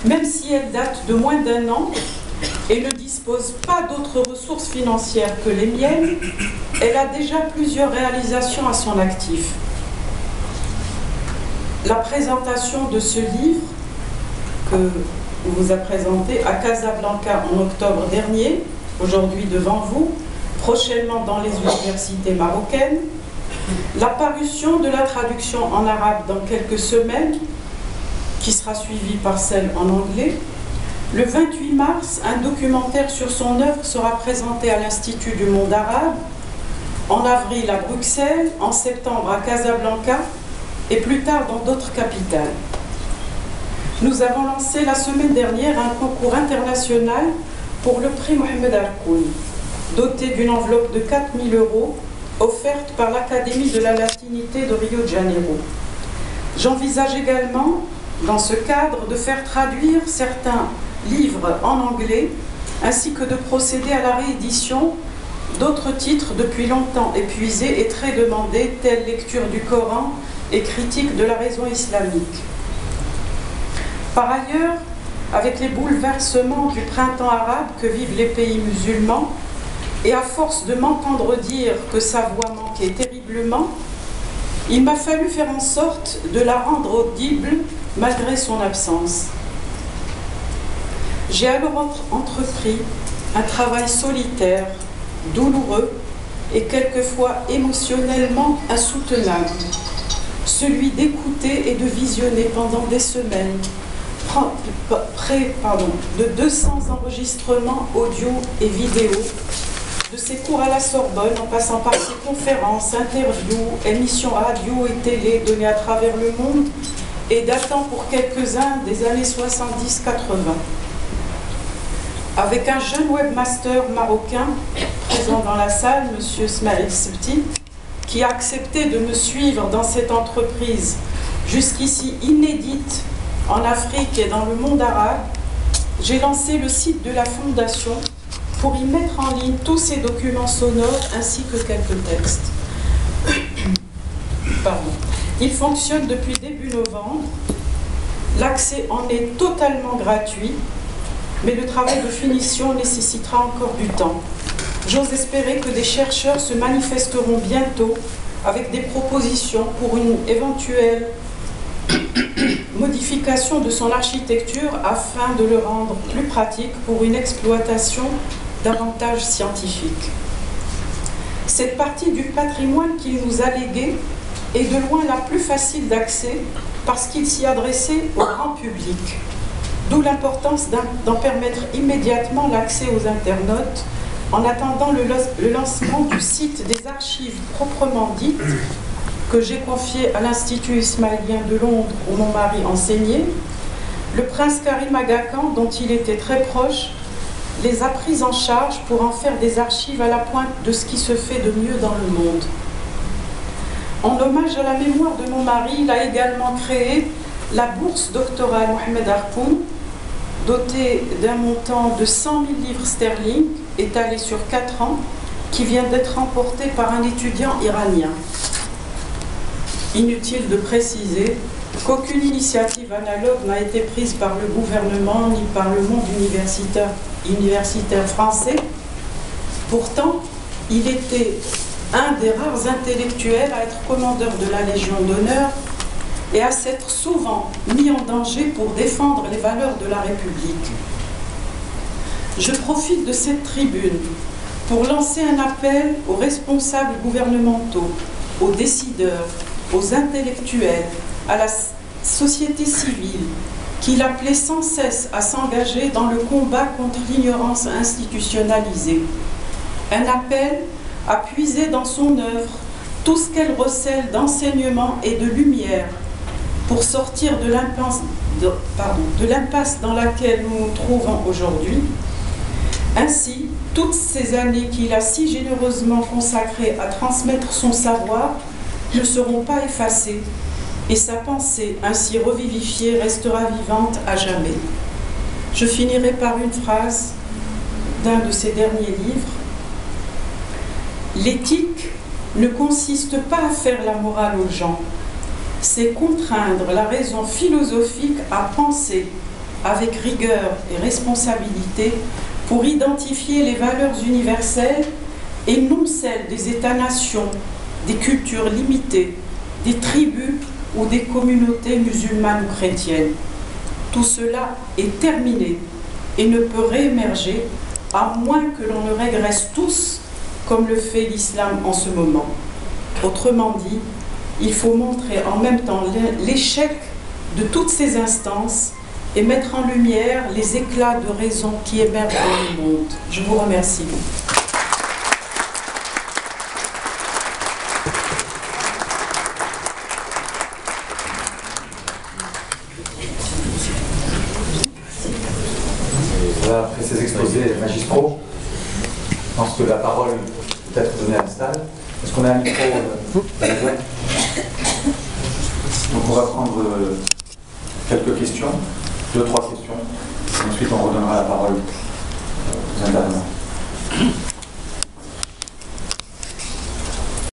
Même si elle date de moins d'1 an et ne dispose pas d'autres ressources financières que les miennes, elle a déjà plusieurs réalisations à son actif. La présentation de ce livre que on vous a présenté à Casablanca en octobre dernier, aujourd'hui devant vous, prochainement dans les universités marocaines, la parution de la traduction en arabe dans quelques semaines, qui sera suivie par celle en anglais. Le 28 mars, un documentaire sur son œuvre sera présenté à l'Institut du monde arabe, en avril à Bruxelles, en septembre à Casablanca et plus tard dans d'autres capitales. Nous avons lancé la semaine dernière un concours international pour le prix Mohamed Harkoun, doté d'une enveloppe de 4 000 € offerte par l'Académie de la latinité de Rio de Janeiro. J'envisage également, dans ce cadre, de faire traduire certains livres en anglais, ainsi que de procéder à la réédition d'autres titres depuis longtemps épuisés et très demandés, tels lecture du Coran et critique de la raison islamique. Par ailleurs, avec les bouleversements du printemps arabe que vivent les pays musulmans, et à force de m'entendre dire que sa voix manquait terriblement, il m'a fallu faire en sorte de la rendre audible malgré son absence. J'ai alors entrepris un travail solitaire, douloureux et quelquefois émotionnellement insoutenable, celui d'écouter et de visionner pendant des semaines près de 200 enregistrements audio et vidéo de ses cours à la Sorbonne, en passant par ses conférences, interviews, émissions radio et télé données à travers le monde et datant pour quelques-uns des années 70-80. Avec un jeune webmaster marocain présent dans la salle, M. Smaïl Sebti, qui a accepté de me suivre dans cette entreprise jusqu'ici inédite en Afrique et dans le monde arabe, j'ai lancé le site de la Fondation pour y mettre en ligne tous ces documents sonores ainsi que quelques textes. Il fonctionne depuis début novembre. L'accès en est totalement gratuit, mais le travail de finition nécessitera encore du temps. J'ose espérer que des chercheurs se manifesteront bientôt avec des propositions pour une éventuelle modification de son architecture afin de le rendre plus pratique pour une exploitation davantage scientifique. Cette partie du patrimoine qu'il nous a légué est de loin la plus facile d'accès parce qu'il s'y adressait au grand public, d'où l'importance d'en permettre immédiatement l'accès aux internautes en attendant le lancement du site des archives proprement dites que j'ai confié à l'Institut ismaélien de Londres où mon mari enseignait. Le prince Karim Aga Khan, dont il était très proche, les a prises en charge pour en faire des archives à la pointe de ce qui se fait de mieux dans le monde. En hommage à la mémoire de mon mari, il a également créé la bourse doctorale Mohamed Harkoun, dotée d'un montant de 100 000 livres sterling, étalé sur 4 ans, qui vient d'être remportée par un étudiant iranien. Inutile de préciser qu'aucune initiative analogue n'a été prise par le gouvernement ni par le monde universitaire français. Pourtant, il était un des rares intellectuels à être commandeur de la Légion d'honneur et à s'être souvent mis en danger pour défendre les valeurs de la République. Je profite de cette tribune pour lancer un appel aux responsables gouvernementaux, aux décideurs, aux intellectuels, à la société civile, qu'il appelait sans cesse à s'engager dans le combat contre l'ignorance institutionnalisée. Un appel à puiser dans son œuvre tout ce qu'elle recèle d'enseignement et de lumière pour sortir de l'impasse dans laquelle nous nous trouvons aujourd'hui. Ainsi, toutes ces années qu'il a si généreusement consacrées à transmettre son savoir ne seront pas effacées et sa pensée ainsi revivifiée restera vivante à jamais. Je finirai par une phrase d'un de ses derniers livres. L'éthique ne consiste pas à faire la morale aux gens, c'est contraindre la raison philosophique à penser avec rigueur et responsabilité pour identifier les valeurs universelles et non celles des États-nations, des cultures limitées, des tribus ou des communautés musulmanes ou chrétiennes. Tout cela est terminé et ne peut réémerger à moins que l'on ne régresse tous comme le fait l'islam en ce moment. Autrement dit, il faut montrer en même temps l'échec de toutes ces instances et mettre en lumière les éclats de raison qui émergent dans le monde. Je vous remercie. Voilà, après ces exposés magistraux, je pense que la parole peut être donnée à la salle. Est-ce qu'on a un micro Donc on va prendre quelques questions, 2-3 questions, et ensuite on redonnera la parole